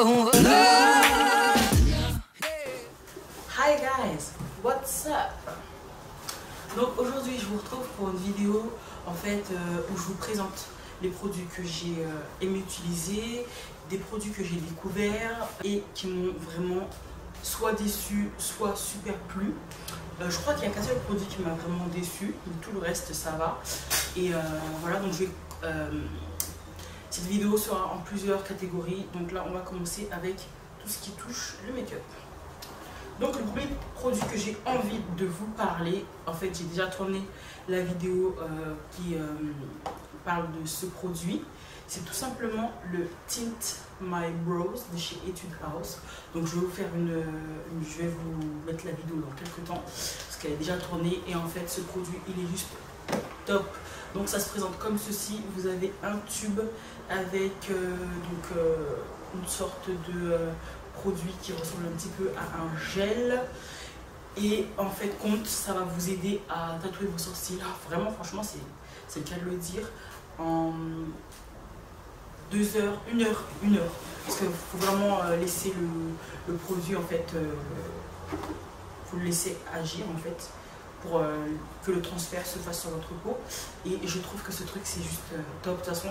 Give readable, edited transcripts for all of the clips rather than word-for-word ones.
over love. Hi guys, what's up? Donc aujourd'hui je vous retrouve pour une vidéo en fait où je vous présente les produits que j'ai aimé utiliser, des produits que j'ai découverts et qui m'ont vraiment soit déçu, soit super plu. Je crois qu'il n'y a qu'un seul produit qui m'a vraiment déçu, mais tout le reste ça va. Et voilà, donc cette vidéo sera en plusieurs catégories. Donc là on va commencer avec tout ce qui touche le make-up. Donc le premier produit que j'ai envie de vous parler, en fait j'ai déjà tourné la vidéo qui parle de ce produit. C'est tout simplement le Tint My Brows de chez Etude House. Donc je vais vous faire je vais vous mettre la vidéo dans quelques temps parce qu'elle est déjà tournée et en fait ce produit il est juste top. Donc ça se présente comme ceci. Vous avez un tube avec une sorte de produit qui ressemble un petit peu à un gel. Et en fait ça va vous aider à tatouer vos sourcils. Vraiment franchement c'est le cas de le dire. En 2 heures, 1 heure, parce qu'il faut vraiment laisser le produit en fait, faut le laisser agir en fait pour que le transfert se fasse sur votre peau. Et je trouve que ce truc c'est juste top. De toute façon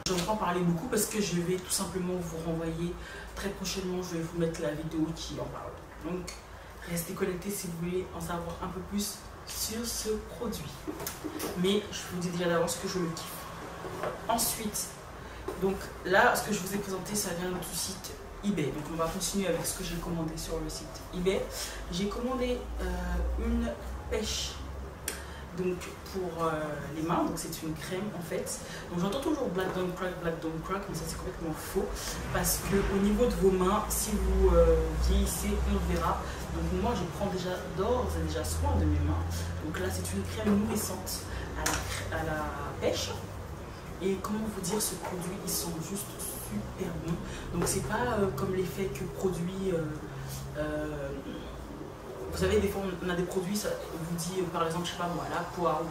je ne vais pas en parler beaucoup parce que je vais tout simplement vous renvoyer très prochainement, je vais vous mettre la vidéo qui en parle. Donc restez connectés si vous voulez en savoir un peu plus sur ce produit, mais je vous dis déjà d'avance que je le kiffe. Ensuite, donc là, ce que je vous ai présenté, ça vient du site eBay. Donc on va continuer avec ce que j'ai commandé sur le site eBay. J'ai commandé une pêche donc pour les mains. Donc c'est une crème en fait. Donc j'entends toujours black don't crack, mais ça c'est complètement faux parce que au niveau de vos mains, si vous vieillissez, on le verra. Donc moi je prends d'ores et déjà soin de mes mains. Donc là c'est une crème nourrissante à la pêche. Et comment vous dire, ce produit, ils sont juste super bons. Donc c'est pas comme l'effet que produit... vous savez, des fois on a des produits, ça vous dit par exemple, je sais pas moi, la poire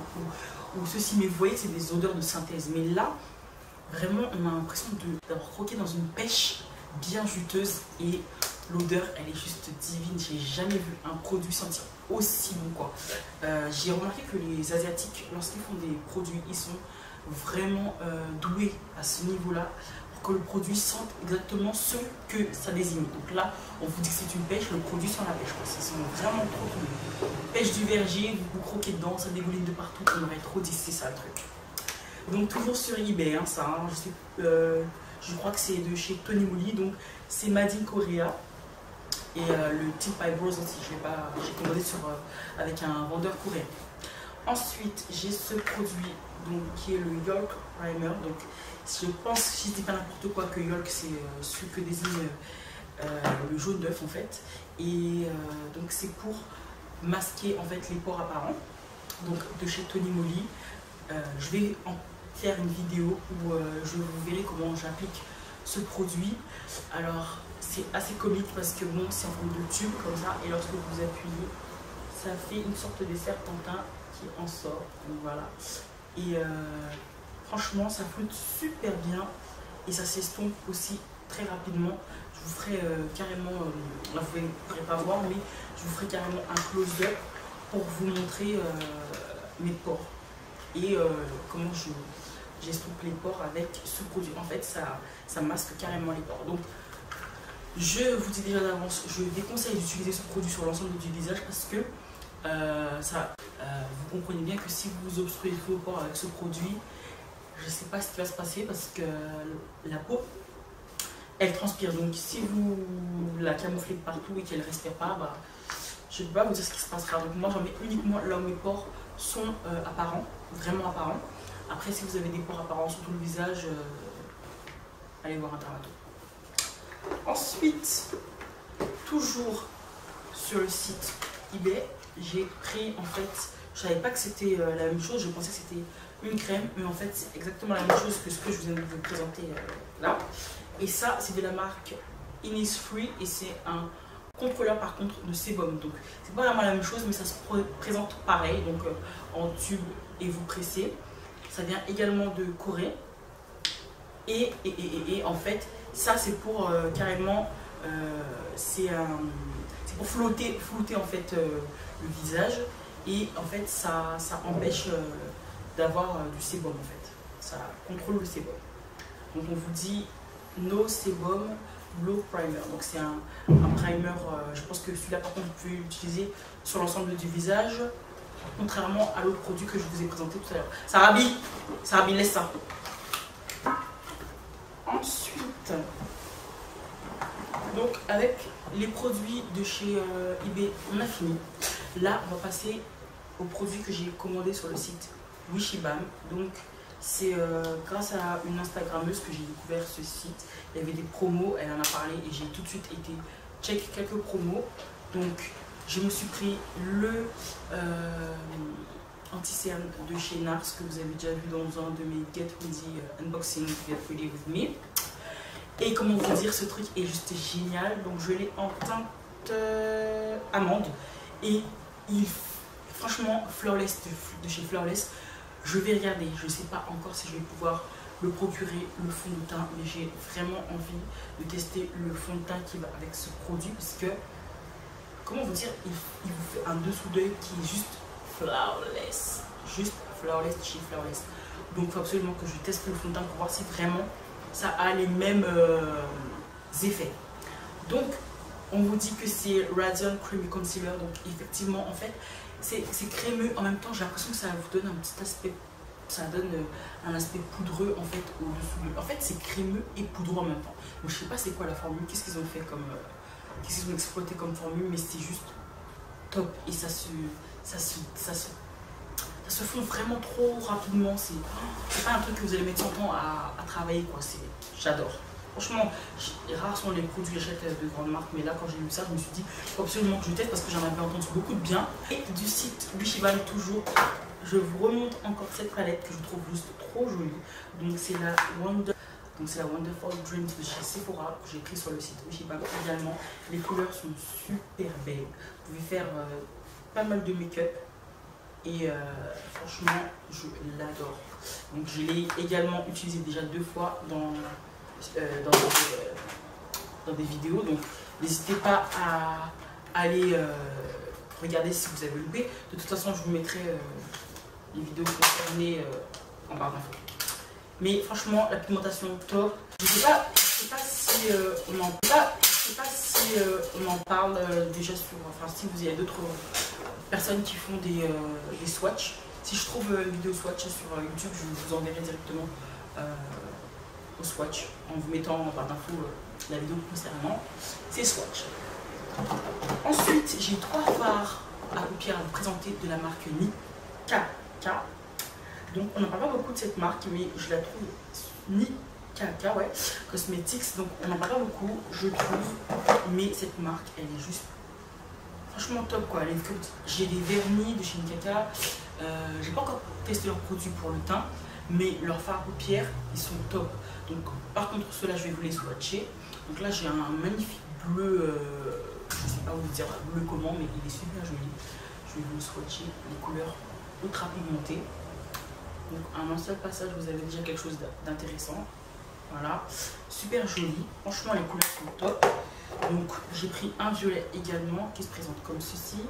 ou ceci. Mais vous voyez, c'est des odeurs de synthèse. Mais là, vraiment, on a l'impression d'avoir croqué dans une pêche bien juteuse. Et l'odeur, elle est juste divine. J'ai jamais vu un produit sentir aussi bon quoi. J'ai remarqué que les Asiatiques, lorsqu'ils font des produits, ils sont vraiment doué à ce niveau là pour que le produit sente exactement ce que ça désigne. Donc là on vous dit que c'est une pêche, le produit sent la pêche quoi. Ça sent vraiment trop bon. Pêche du verger, vous croquez dedans, ça dégouline de partout, on aurait trop dit, c'est ça le truc. Donc toujours sur eBay hein, ça hein, je crois que c'est de chez Tony Moly, donc c'est Made in Korea. Et le Tint My Brows aussi j'ai commandé avec un vendeur coréen. Ensuite j'ai ce produit donc, qui est le Yolk Primer. Donc je pense, si je dis pas n'importe quoi, que Yolk c'est ce que désigne le jaune d'œuf en fait. Et donc c'est pour masquer en fait les pores apparents. Donc de chez Tony Moly. Je vais en faire une vidéo où je vous verrai comment j'applique ce produit. Alors c'est assez comique parce que bon, c'est en forme de tube comme ça, et lorsque vous appuyez, ça fait une sorte de serpentin qui en sort. Donc voilà. Et franchement ça flotte super bien et ça s'estompe aussi très rapidement. Je vous ferai carrément, là vous ne pourrez pas voir, mais je vous ferai carrément un close-up pour vous montrer mes pores et comment j'estompe les pores avec ce produit. En fait ça masque carrément les pores. Donc je vous dis déjà d'avance, je déconseille d'utiliser ce produit sur l'ensemble du visage parce que vous comprenez bien que si vous obstruez vos pores avec ce produit, je ne sais pas ce qui va se passer parce que la peau, elle transpire. Donc si vous la camouflez partout et qu'elle ne respire pas, je ne peux pas vous dire ce qui se passera. Donc moi j'en mets uniquement là où mes pores sont apparents, vraiment apparents. Après si vous avez des pores apparents sur tout le visage, allez voir un dermatologue. Ensuite, toujours sur le site eBay, j'ai pris en fait, je savais pas que c'était la même chose, je pensais que c'était une crème, mais en fait c'est exactement la même chose que ce que je viens de vous présenter là. Et ça c'est de la marque Innisfree et c'est un contrôleur par contre de sébum. Donc c'est pas vraiment la même chose, mais ça se présente pareil, donc en tube et vous pressez. Ça vient également de Corée. Et en fait, ça c'est pour carrément, c'est pour flouter en fait le visage. Et en fait, ça empêche d'avoir du sébum en fait. Ça contrôle le sébum. Donc on vous dit no sébum, low primer. Donc c'est un primer, je pense que celui-là par contre vous pouvez l'utiliser sur l'ensemble du visage, contrairement à l'autre produit que je vous ai présenté tout à l'heure. Sarabi, laisse ça. Ensuite, donc avec les produits de chez eBay, on a fini. Là, on va passer aux produits que j'ai commandés sur le site Wishibam. Donc c'est grâce à une Instagrammeuse que j'ai découvert ce site. Il y avait des promos, elle en a parlé et j'ai tout de suite été check quelques promos. Donc je me suis pris le anti-cerne de chez Nars que vous avez déjà vu dans un de mes Get Ready Unboxing Get Ready With Me. Et comment vous dire, ce truc est juste génial. Donc je l'ai en teinte amande et franchement Flawless de chez Flawless. Je vais regarder, je ne sais pas encore si je vais pouvoir me procurer le fond de teint, mais j'ai vraiment envie de tester le fond de teint qui va avec ce produit, parce que, comment vous dire, il vous fait un dessous d'œil qui est juste flawless de chez Flawless. Donc il faut absolument que je teste le fond de teint pour voir si vraiment ça a les mêmes effets. Donc on vous dit que c'est Radiant Creamy Concealer, donc effectivement en fait c'est crémeux, en même temps j'ai l'impression que ça vous donne un petit aspect, ça donne un aspect poudreux en fait au-dessous. En fait c'est crémeux et poudreux en même temps. Donc je sais pas c'est quoi la formule, qu'est-ce qu'ils ont fait comme, qu'est-ce qu'ils ont exploité comme formule, mais c'est juste top et ça se fond vraiment trop rapidement. C'est pas un truc que vous allez mettre 100 ans à travailler quoi, j'adore. Franchement, rares sont les produits que j'achète de grandes marques, mais là quand j'ai vu ça, je me suis dit faut absolument que je teste parce que j'en avais entendu beaucoup de bien. Et du site Wishibam toujours, je vous remonte encore cette palette que je trouve juste trop jolie. Donc c'est la Wonderful Dreams de chez Sephora que j'ai pris sur le site Wishibam également. Les couleurs sont super belles. Vous pouvez faire pas mal de make-up et franchement je l'adore. Donc je l'ai également utilisé déjà 2 fois dans des vidéos, donc n'hésitez pas à aller regarder si vous avez loupé. De toute façon je vous mettrai les vidéos concernées en barre d'infos. Mais franchement la pigmentation top. Je sais pas si on en parle déjà sur, enfin si vous y avez d'autres personnes qui font des swatchs. Si je trouve une vidéo swatch sur YouTube, je vous enverrai directement au swatch en vous mettant en barre d'infos la vidéo concernant ces swatchs. Ensuite, j'ai 3 fards à paupières à vous présenter de la marque Nikaka. Donc, on n'en parle pas beaucoup de cette marque, mais je la trouve Nikaka, ouais, Cosmetics. Donc, on n'en parle pas beaucoup, je trouve, mais cette marque, elle est juste franchement top quoi. J'ai des vernis de chez Nikaka. J'ai pas encore testé leurs produits pour le teint, mais leurs fards à paupières ils sont top. Donc par contre ceux-là je vais vous les swatcher. Donc là j'ai un magnifique bleu, je sais pas vous dire bleu comment, mais il est super joli. Je vais vous swatcher les couleurs ultra pigmentées. Donc en un seul passage vous avez déjà quelque chose d'intéressant. Voilà, super joli. Franchement les couleurs sont top. Donc j'ai pris un violet également qui se présente comme ceci.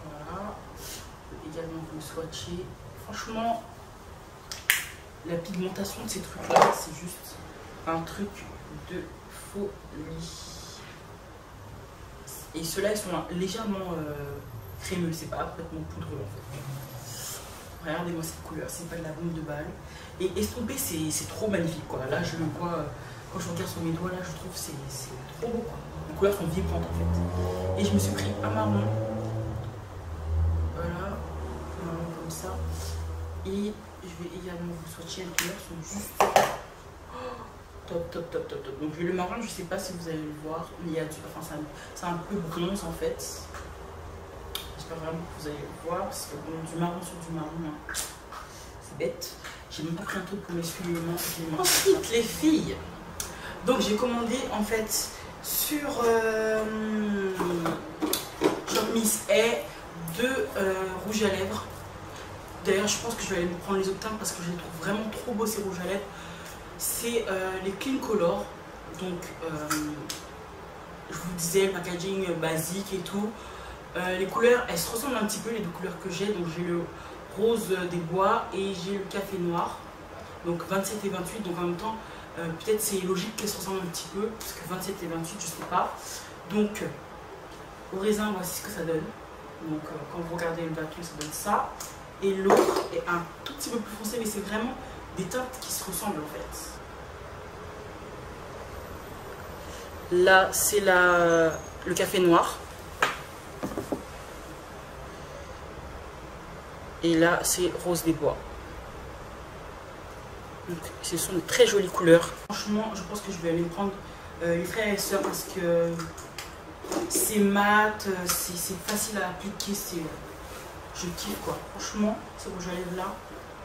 Voilà, également vous le swatcher. Franchement, la pigmentation de ces trucs là, c'est juste un truc de folie. Et ceux-là, ils sont légèrement crémeux, c'est pas complètement poudreux en fait. Regardez-moi cette couleur, c'est pas de la bombe de balle. Et estompé, c'est trop magnifique quoi. Là, je le vois, quand je regarde sur mes doigts, là, je trouve que c'est trop beau quoi. Les couleurs sont vibrantes en fait. Et je me suis pris un marron. Voilà, un marron comme ça. Et je vais également vous swatcher, les couleurs sont juste top. Donc le marron, je sais pas si vous allez le voir, mais il y a enfin c'est un peu bronze en fait. J'espère vraiment que vous allez le voir, parce que bon, du marron sur du marron, hein, c'est bête. J'ai même pas pris un truc pour m'essuyer les mains. Ensuite les filles, donc j'ai commandé en fait sur Shop Miss A 2 rouges à lèvres D'ailleurs, je pense que je vais aller me prendre les autres teintes parce que je les trouve vraiment trop beaux ces rouges à lèvres. C'est les Clean Color. Donc, je vous disais, le packaging basique et tout. Les couleurs, elles se ressemblent un petit peu, les deux couleurs que j'ai. Donc, j'ai le rose des bois et j'ai le café noir. Donc, 27 et 28. Donc, en même temps, peut-être c'est logique qu'elles se ressemblent un petit peu. Parce que 27 et 28, je sais pas. Donc, au raisin, voici ce que ça donne. Donc, quand vous regardez le bâton, ça donne ça. Et l'autre est un tout petit peu plus foncé, mais c'est vraiment des teintes qui se ressemblent en fait. Là, c'est le café noir. Et là, c'est rose des bois. Donc, ce sont de très jolies couleurs. Franchement, je pense que je vais aller me prendre les frères et sœurs parce que c'est mat, c'est facile à appliquer. Je kiffe quoi. Franchement, ces rouges à lèvres là,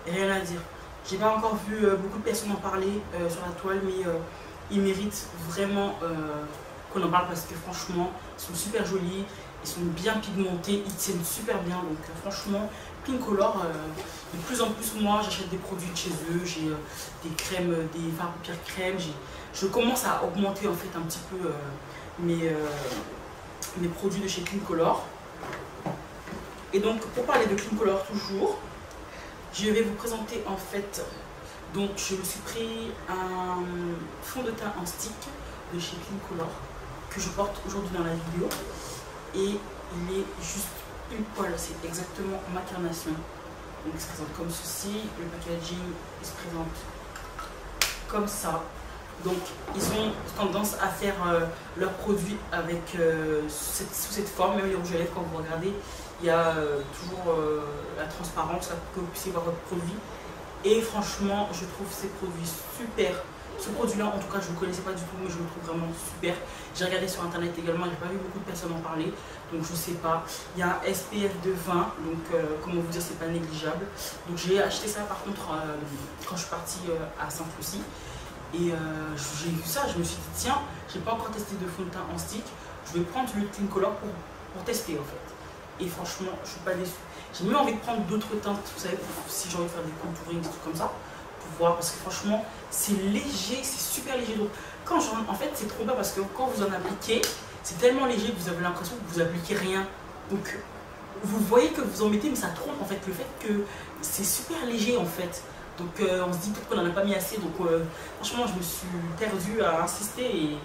rien à dire. J'ai pas encore vu beaucoup de personnes en parler sur la toile, mais ils méritent vraiment qu'on en parle parce que franchement, ils sont super jolis, ils sont bien pigmentés, ils tiennent super bien. Donc franchement, Clean Color, de plus en plus moi j'achète des produits de chez eux, j'ai des crèmes, des fards à paupières crème, je commence à augmenter en fait un petit peu mes produits de chez Clean Color. Et donc pour parler de Clean Color toujours, je vais vous présenter en fait, donc je me suis pris un fond de teint en stick de chez Clean Color que je porte aujourd'hui dans la vidéo et il est juste une poil, c'est exactement ma carnation. Donc il se présente comme ceci, le packaging il se présente comme ça. Donc ils ont tendance à faire leurs produits avec sous cette forme, même les rouges à lèvres quand vous regardez, il y a toujours la transparence pour que vous puissiez voir votre produit. Et franchement, je trouve ces produits super. Ce produit-là, en tout cas, je ne le connaissais pas du tout, mais je le trouve vraiment super. J'ai regardé sur internet également, j'ai pas vu beaucoup de personnes en parler, donc je sais pas. Il y a un SPF de 20, donc comment vous dire, c'est pas négligeable. Donc j'ai acheté ça par contre quand je suis partie à Sainte-Lucie. Et j'ai vu ça, je me suis dit, tiens, j'ai pas encore testé de fond de teint en stick, je vais prendre le Clean Color pour tester en fait. Et franchement, je suis pas déçue. J'ai même envie de prendre d'autres teintes, vous savez, si j'ai envie de faire des contouring, des trucs comme ça, pour voir, parce que franchement, c'est léger, c'est super léger. Donc, en fait, c'est trop bien parce que quand vous en appliquez, c'est tellement léger que vous avez l'impression que vous appliquez rien. Donc, vous voyez que vous en mettez, mais ça trompe en fait, le fait que c'est super léger en fait. Donc, on se dit peut-être qu'on n'en a pas mis assez. Donc, franchement, je me suis perdue à insister et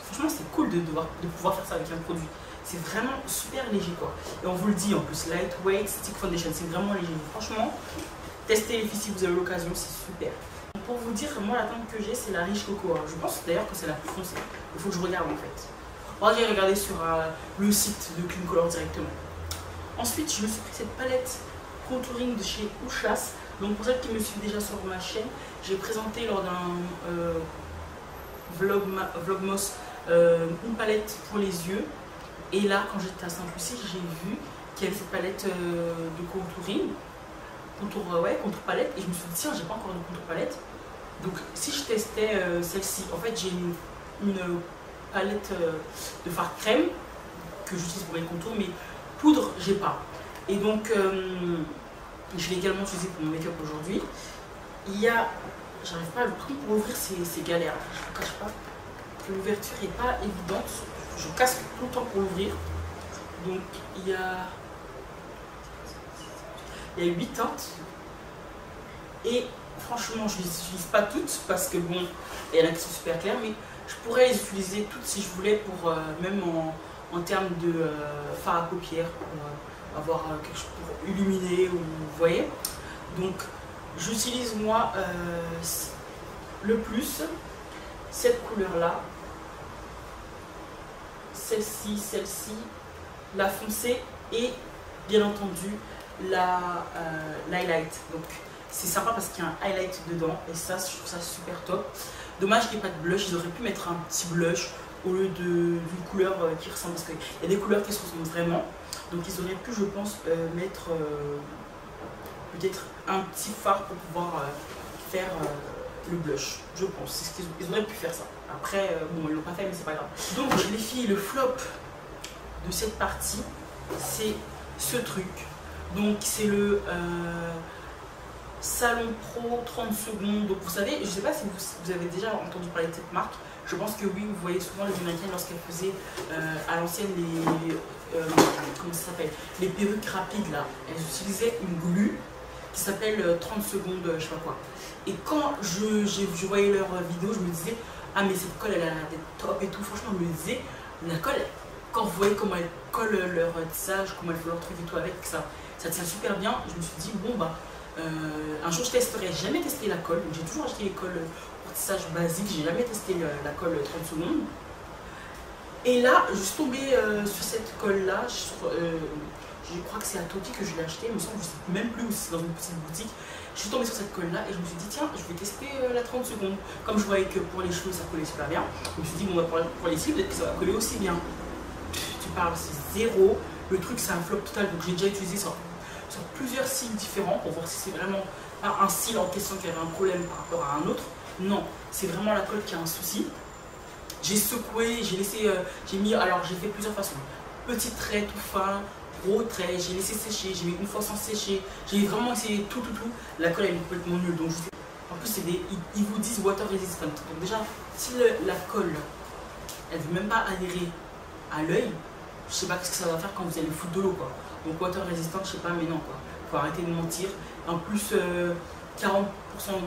franchement, c'est cool de pouvoir faire ça avec un produit. C'est vraiment super léger quoi. Et on vous le dit en plus, lightweight stick foundation, c'est vraiment léger. Franchement, testez les filles si vous avez l'occasion, c'est super. Pour vous dire, moi la teinte que j'ai, c'est la riche coco. Je pense d'ailleurs que c'est la plus foncée. Il faut que je regarde en fait. Moi j'ai regardé sur le site de Clean Color directement. Ensuite, je me suis pris cette palette contouring de chez Ushas. Donc pour celles qui me suivent déjà sur ma chaîne, j'ai présenté lors d'un vlogmas une palette pour les yeux. Et là, quand j'étais à Sainte-Lucie, j'ai vu qu'il y avait cette palette de contouring, contour palette. Et je me suis dit, tiens, j'ai pas encore de contour palette. Donc, si je testais celle-ci, en fait, j'ai une palette de fard crème que j'utilise pour les contours, mais poudre, j'ai pas. Et donc, je l'ai également utilisé pour mon make-up aujourd'hui. Il y a, j'arrive pas à le prendre pour ouvrir, c'est galère. Je ne cache pas que l'ouverture n'est pas évidente. Je casse tout le temps pour l'ouvrir. Donc il y a 8 teintes. Et franchement, je ne les utilise pas toutes parce que bon, il y en a qui sont super claires, mais je pourrais les utiliser toutes si je voulais pour même en termes de fard à paupières, pour avoir quelque chose pour illuminer, ou vous voyez. Donc j'utilise moi le plus cette couleur là. Celle-ci, la foncée et bien entendu l'highlight. Donc c'est sympa parce qu'il y a un highlight dedans et ça je trouve ça super top. Dommage qu'il n'y ait pas de blush, ils auraient pu mettre un petit blush au lieu d'une couleur qui ressemble, parce qu'il y a des couleurs qui se ressemblent vraiment. Donc ils auraient pu, je pense, mettre peut-être un petit fard pour pouvoir faire le blush, je pense. Ils auraient pu faire ça. Après, bon, ils l'ont pas fait, mais c'est pas grave. Donc les filles, le flop de cette partie, c'est ce truc. Donc c'est le Salon Pro 30 secondes. Donc vous savez, je ne sais pas si vous avez déjà entendu parler de cette marque. Je pense que oui, vous voyez souvent les Américaines lorsqu'elles faisaient à l'ancienne les comment ça s'appelle, les perruques rapides là. Elles utilisaient une glue qui s'appelle 30 secondes, je sais pas quoi. Et quand je voyais leurs vidéos, je me disais, ah mais cette colle elle a l'air d'être top et tout. Franchement, je me disais, la colle, quand vous voyez comment elles collent leur tissage, comment elles font leur truc et tout avec, ça tient super bien. Je me suis dit, bon bah, un jour je testerai. J'ai jamais testé la colle, j'ai toujours acheté les colles pour tissage basique, j'ai jamais testé la colle 30 secondes. Et là, je suis tombée sur cette colle là, je crois que c'est à Toki que je l'ai acheté, il me semble, je ne sais même plus où c'est dans une petite boutique. Je suis tombée sur cette colle là et je me suis dit tiens, je vais tester la 30 secondes. Comme je voyais que pour les cheveux ça collait super bien, je me suis dit bon bah, pour les cils peut-être que ça va coller aussi bien. Tu parles, c'est zéro, le truc c'est un flop total, donc j'ai déjà utilisé sur plusieurs cils différents pour voir si c'est vraiment pas un cil en question qui avait un problème par rapport à un autre. Non, c'est vraiment la colle qui a un souci. J'ai secoué, j'ai laissé, j'ai mis, alors j'ai fait plusieurs façons. Petit trait tout fin, gros trait, j'ai laissé sécher, j'ai mis une fois sans sécher, j'ai vraiment essayé tout. La colle elle est complètement nulle, donc je sais. En plus ils vous disent water resistant. Donc déjà, si la colle, elle ne veut même pas adhérer à l'œil, je sais pas ce que ça va faire quand vous allez foutre de l'eau quoi. Donc water resistant, je sais pas, mais non quoi. Faut arrêter de mentir. En plus, 40%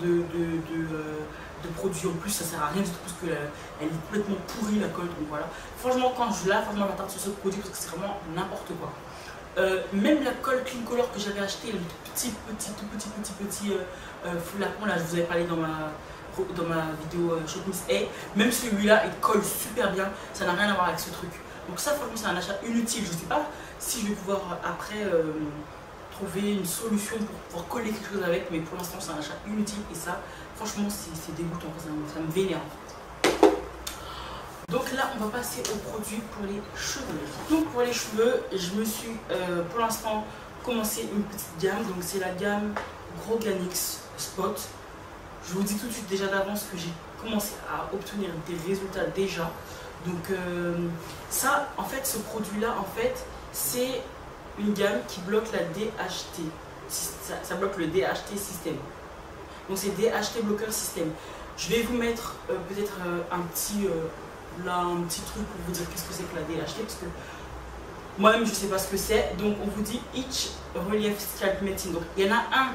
de produits en plus, ça sert à rien du tout parce qu'elle est complètement pourrie la colle. Donc voilà. Franchement, quand je lave, je m'attarde sur ce produit parce que c'est vraiment n'importe quoi. Même la colle Clean Color que j'avais acheté, le tout petit flacon là, je vous avais parlé dans ma vidéo Shopping Hey, même celui-là il colle super bien, ça n'a rien à voir avec ce truc. Donc ça franchement c'est un achat inutile, je sais pas si je vais pouvoir après trouver une solution pour pouvoir coller quelque chose avec, mais pour l'instant c'est un achat inutile et ça franchement c'est dégoûtant, ça me vénère en fait. Donc là on va passer aux produits pour les cheveux. Donc pour les cheveux, je me suis pour l'instant commencé une petite gamme, donc c'est la gamme Groganix Spot. Je vous dis tout de suite déjà d'avance que j'ai commencé à obtenir des résultats déjà. Donc ça en fait, ce produit là en fait c'est une gamme qui bloque la DHT. Ça bloque le DHT système. Donc c'est DHT bloqueur système. Je vais vous mettre peut-être un petit truc pour vous dire qu'est-ce que c'est que la DHT parce que moi-même je ne sais pas ce que c'est. Donc on vous dit Itch Relief Scalp Medicine. Donc il y en a un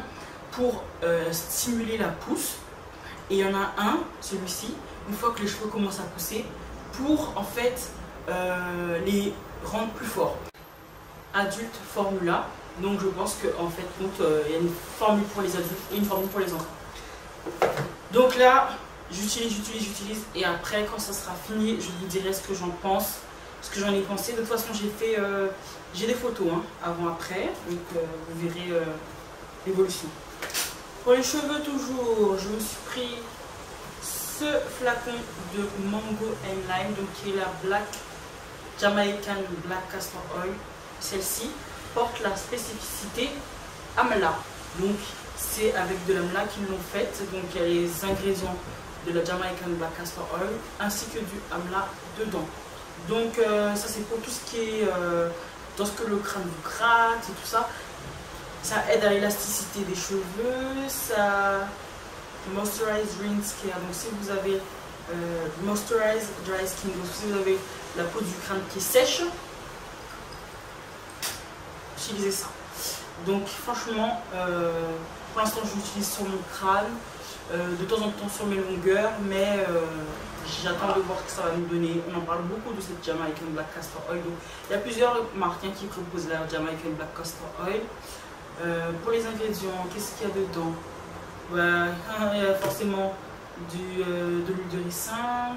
pour stimuler la pousse et il y en a un, celui-ci, une fois que les cheveux commencent à pousser, pour en fait les rendre plus forts. Adulte formula, donc je pense qu'en fait il y a une formule pour les adultes et une formule pour les enfants. Donc là j'utilise et après quand ça sera fini je vous dirai ce que j'en pense, ce que j'en ai pensé. De toute façon j'ai des photos hein, avant après, donc vous verrez l'évolution. Pour les cheveux toujours, je me suis pris ce flacon de Mango and Lime, donc qui est la Jamaican Black Castor Oil. Celle-ci porte la spécificité Amla, donc c'est avec de l'Amla qu'ils l'ont faite, donc il y a les ingrédients de la Jamaican Black Castor Oil ainsi que du Amla dedans. Donc ça c'est pour tout ce qui est lorsque le crâne vous gratte et tout ça. Ça aide à l'élasticité des cheveux, ça moisturize rinse care. Donc si vous avez moisturize dry skin, donc si vous avez la peau du crâne qui est sèche, utilisez ça. Donc franchement, pour l'instant je l'utilise sur mon crâne, de temps en temps sur mes longueurs, mais j'attends de voir ce que ça va nous donner. On en parle beaucoup de cette Jamaican Black Castor Oil. Donc il y a plusieurs marques qui proposent la Jamaican Black Castor Oil. Pour les ingrédients, qu'est-ce qu'il y a dedans? Il y a forcément de l'huile de ricin,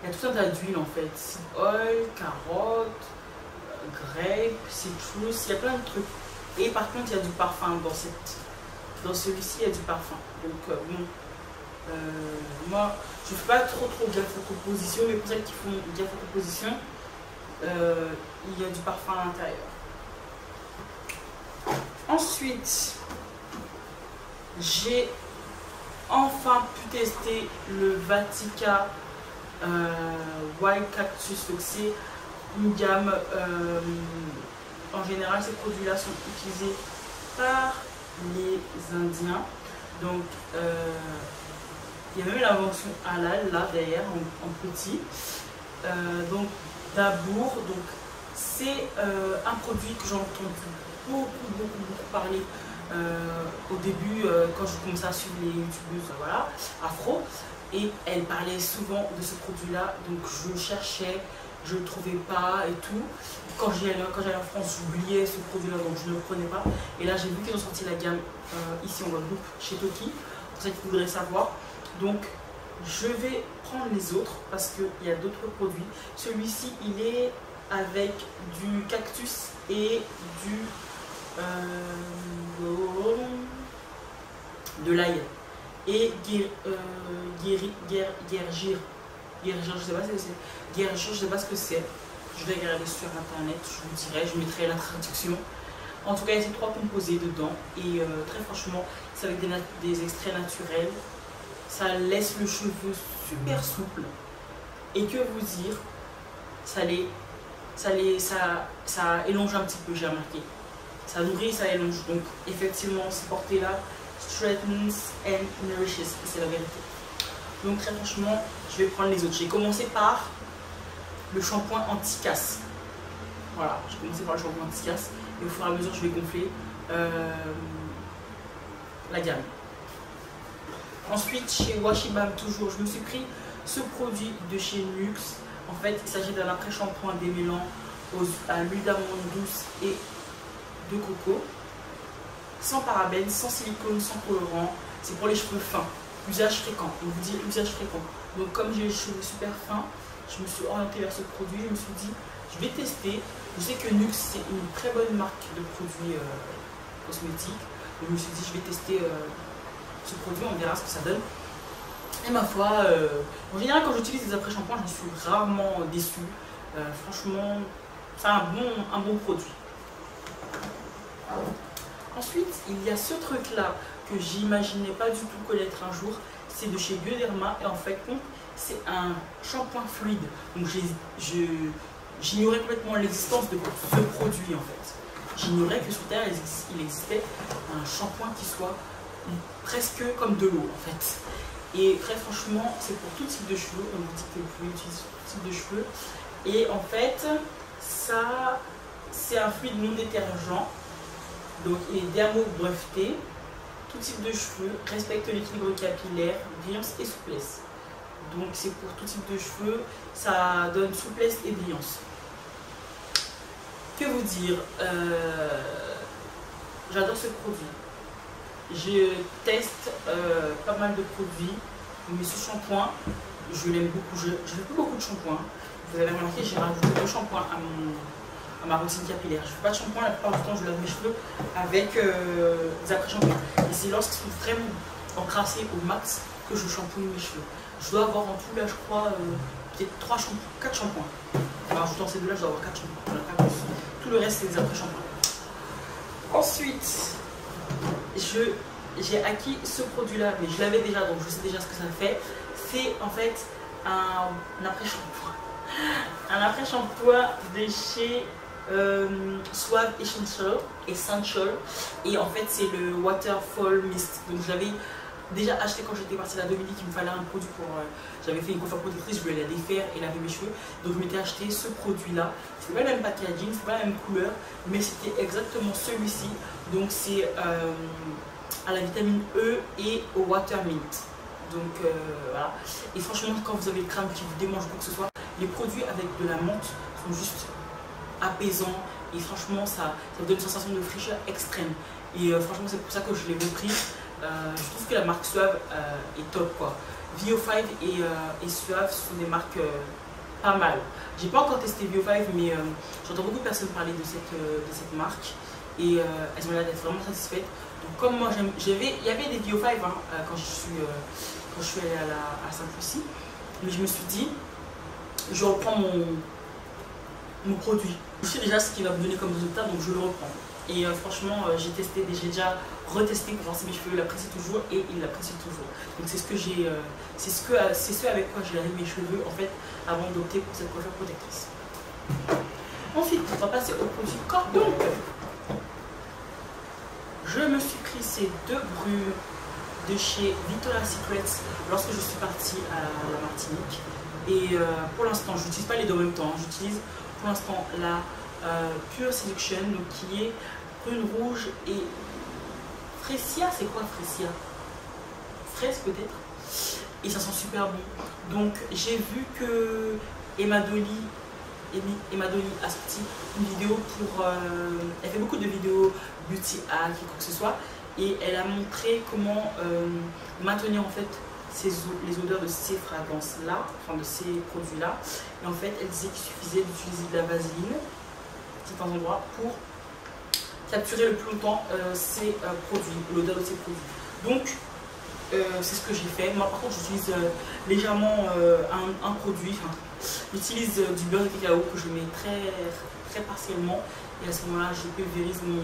il y a tout un tas d'huile en fait, seed oil, carotte, grape, citrus, il y a plein de trucs. Et par contre il y a du parfum dans celui-ci, il y a du parfum. Donc bon, moi je ne fais pas trop gaffe aux compositions, mais pour celles qui font gaffe aux compositions, il y a du parfum à l'intérieur. Ensuite, j'ai enfin pu tester le Vatica Wild Cactus. Donc c'est une gamme en général, ces produits-là sont utilisés par les Indiens. Donc, il y a même l'invention halal là derrière en petit. Donc, Dabour, donc c'est un produit que j'ai entendu beaucoup parler au début quand je commençais à suivre les youtubeuses voilà, afro, et elle parlait souvent de ce produit là, donc je cherchais, je ne le trouvais pas et tout. Quand j'allais en France, j'oubliais ce produit là, donc je ne le prenais pas, et là j'ai vu qu'ils ont sorti la gamme ici en Guadeloupe chez Toki, pour ça qu'il faudrait savoir. Donc je vais prendre les autres parce qu'il y a d'autres produits. Celui-ci il est avec du cactus et de l'ail et guergir, je sais pas ce que c'est. Guergir, je sais pas ce que c'est. Je vais regarder sur internet, je vous dirai, je mettrai la traduction. En tout cas, il y a ces 3 composés dedans et très franchement, c'est avec des extraits naturels. Ça laisse le cheveu super souple. Et que vous dire, ça élonge un petit peu, j'ai remarqué. Ça nourrit, ça élonge. Donc effectivement, ces portées-là, straightens and nourishes, c'est la vérité. Donc très franchement, je vais prendre les autres. J'ai commencé par le shampoing anti-casse. Voilà, j'ai commencé par le shampoing anti-casse. Et au fur et à mesure, je vais gonfler la gamme. Ensuite, chez Washibam, toujours, je me suis pris ce produit de chez Nuxe. En fait, il s'agit d'un après-shampoing démêlant à l'huile d'amande douce et de coco. Sans parabènes, sans silicone, sans colorant. C'est pour les cheveux fins. Usage fréquent. On vous dit usage fréquent. Donc, comme j'ai les cheveux super fins, je me suis orientée vers ce produit. Je me suis dit, je vais tester. Je sais que Nuxe, c'est une très bonne marque de produits cosmétiques. Donc, je me suis dit, je vais tester ce produit, on verra ce que ça donne. Et ma foi, en général, quand j'utilise des après-shampoings, je suis rarement déçue. Franchement, c'est un bon produit. Ensuite, il y a ce truc-là que j'imaginais pas du tout connaître un jour. C'est de chez Bioderma et en fait, c'est un shampoing fluide. Donc, j'ignorais complètement l'existence de ce produit en fait. J'ignorais que sur Terre, il existait un shampoing qui soit presque comme de l'eau en fait. Et très franchement, c'est pour tout type de cheveux. On vous dit que vous pouvez utiliser tout type de cheveux. Et en fait, ça, c'est un fluide non détergent. Donc, il est dermo-breveté. Tout type de cheveux, respecte l'équilibre capillaire, brillance et souplesse. Donc, c'est pour tout type de cheveux. Ça donne souplesse et brillance. Que vous dire, j'adore ce produit. Je teste pas mal de produits, mais ce shampoing, je l'aime beaucoup. Je fais plus beaucoup de shampoing. Vous avez remarqué, j'ai rajouté 2 shampoings à ma routine capillaire. Je ne fais pas de shampoing, la plupart du temps, je lave mes cheveux avec des après-shampoings. Et c'est lorsqu'ils sont vraiment encrassés au max que je shampooine mes cheveux. Je dois avoir en tout, là, je crois, peut-être 4 shampoings. En rajoutant ces 2-là, je dois avoir 4 shampoings. Tout le reste, c'est des après-shampoings. Ensuite, j'ai acquis ce produit-là, mais je l'avais déjà, donc je sais déjà ce que ça fait. C'est en fait un après-shampoing. Un après-shampoing de chez Suave Essential. Et en fait, c'est le Waterfall Mist. Donc, je l'avais déjà acheté quand j'étais partie à la Dominique. Il me fallait un produit pour. J'avais fait une coiffure protectrice, je voulais la défaire et laver mes cheveux. Donc, je m'étais acheté ce produit-là. C'est pas le même packaging, c'est pas la même couleur, mais c'était exactement celui-ci. Donc, c'est à la vitamine E et au Water Mint. Donc, voilà. Et franchement, quand vous avez le crâne qui vous démange quoi que ce soit, les produits avec de la menthe sont juste apaisants. Et franchement, ça donne une sensation de fraîcheur extrême. Et franchement, c'est pour ça que je l'ai repris. Je trouve que la marque Suave est top quoi. VO5 et Suave sont des marques pas mal. J'ai pas encore testé VO5, mais j'entends beaucoup de personnes parler de cette marque et elles ont l'air d'être vraiment satisfaites. Donc comme moi il y avait des VO5 hein, quand je suis allée à Sainte-Lucie, mais je me suis dit je reprends mon produit. Je sais déjà ce qu'il va me donner comme résultat, donc je le reprends. Et franchement, j'ai déjà retesté pour voir si mes cheveux l'apprécient toujours et ils l'apprécient toujours. Donc c'est ce avec quoi j'ai lavé mes cheveux en fait avant d'opter pour cette coiffure protectrice. Ensuite, on va passer au produit corps. Donc, je me suis pris ces 2 brûles de chez Victoria's Secret lorsque je suis partie à la Martinique. Et pour l'instant, je n'utilise pas les 2 en même temps. J'utilise pour l'instant la Pure Seduction, donc qui est prune rouge et Freesia. C'est quoi Freesia? Fraise peut-être. Et ça sent super bon. Donc j'ai vu que Emma Dolly a sorti une vidéo pour... elle fait beaucoup de vidéos beauty hack et quoi que ce soit. Et elle a montré comment maintenir en fait les odeurs de ces fragrances là, enfin de ces produits là. Et en fait elle disait qu'il suffisait d'utiliser de la vaseline à certains endroits pour capturer le plus longtemps ces produits, l'odeur de ces produits. Donc c'est ce que j'ai fait. Moi par contre j'utilise légèrement un produit, j'utilise du beurre de cacao que je mets très partiellement, et à ce moment là je pulvérise mon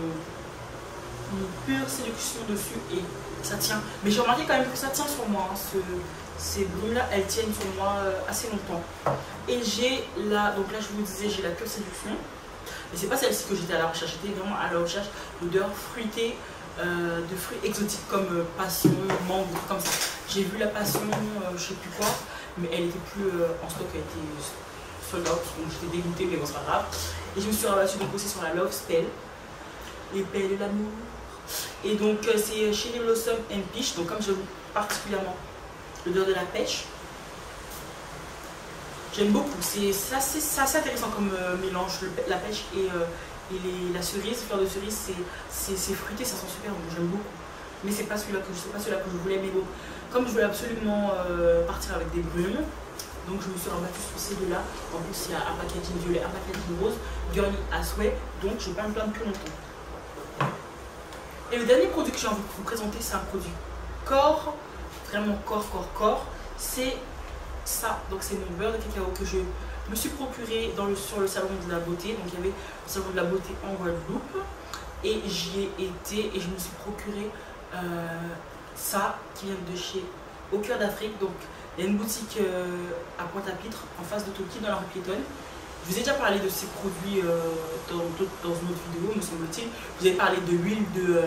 Pure Séduction dessus et ça tient. Mais j'ai remarqué quand même que ça tient sur moi, hein. Ces brumes là elles tiennent sur moi assez longtemps. Et j'ai là, donc là je vous disais j'ai la Pure Séduction, mais c'est pas celle-ci que j'étais à la recherche, j'étais vraiment à la recherche d'odeurs fruitées, de fruits exotiques comme passion, mangue, des trucs comme ça. J'ai vu la passion, je sais plus quoi, mais elle était plus en stock, elle était sold out, donc j'étais dégoûtée, mais bon c'est pas grave. Et je me suis rabattue donc aussi sur la Love Spell, les pelles de l'amour. Et donc c'est Cherry Blossom and Peach, donc comme j'aime particulièrement l'odeur de la pêche, j'aime beaucoup. C'est assez intéressant comme mélange, la pêche et la cerise, fleur de cerise, c'est fruité, ça sent super bon, j'aime beaucoup. Mais c'est pas celui-là que je voulais, mais bon, comme je voulais absolument partir avec des brumes, donc je me suis rabattue sur ces 2 là. En plus il y a un packaging violet, un packaging rose, girly à souhait, donc je vais pas me plaindre plus longtemps. Et le dernier produit que j'ai envie de vous présenter, c'est un produit corps, vraiment corps, c'est ça. Donc c'est mon beurre de cacao que je me suis procuré sur le salon de la beauté. Donc il y avait le salon de la beauté en Guadeloupe et j'y ai été et je me suis procuré ça qui vient de chez Au Cœur d'Afrique. Donc il y a une boutique à Pointe-à-Pitre en face de Toki dans la rue piétonne. Je vous ai déjà parlé de ces produits dans une autre vidéo, me semble-t-il. Je vous ai parlé de l'huile de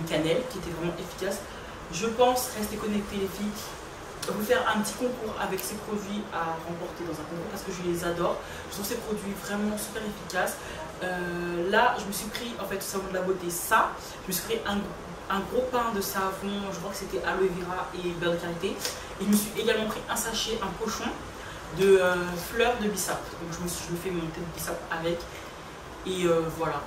cannelle qui était vraiment efficace. Je pense, rester connectés les filles, vous faire un petit concours avec ces produits à remporter dans un concours parce que je les adore. Je trouve ces produits vraiment super efficaces. Là, je me suis pris, en fait, au salon de la beauté, ça. Je me suis pris un gros pain de savon, je crois que c'était aloe vera et beurre de karité. Et je me suis également pris un sachet, un pochon de fleurs de bissap. Donc je me fais mon thé de bissap avec. Et voilà.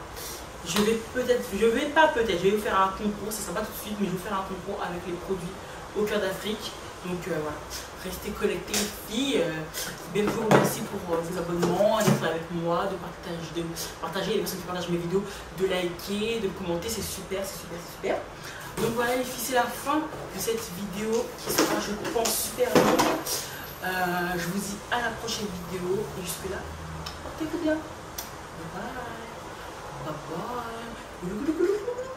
Je vais vous faire un concours, ça sera pas tout de suite, mais je vais vous faire un concours avec les produits Au Cœur d'Afrique. Donc voilà, restez connectés les filles. Bien, je vous remercie pour vos abonnements, d'être avec moi, de partager les personnes qui partagent mes vidéos, de liker, de commenter, c'est super, c'est super, c'est super. Donc voilà les filles, c'est la fin de cette vidéo qui sera, je pense, super longue. Je vous dis à la prochaine vidéo et jusque là, portez-vous bien. Bye bye. Bye bye.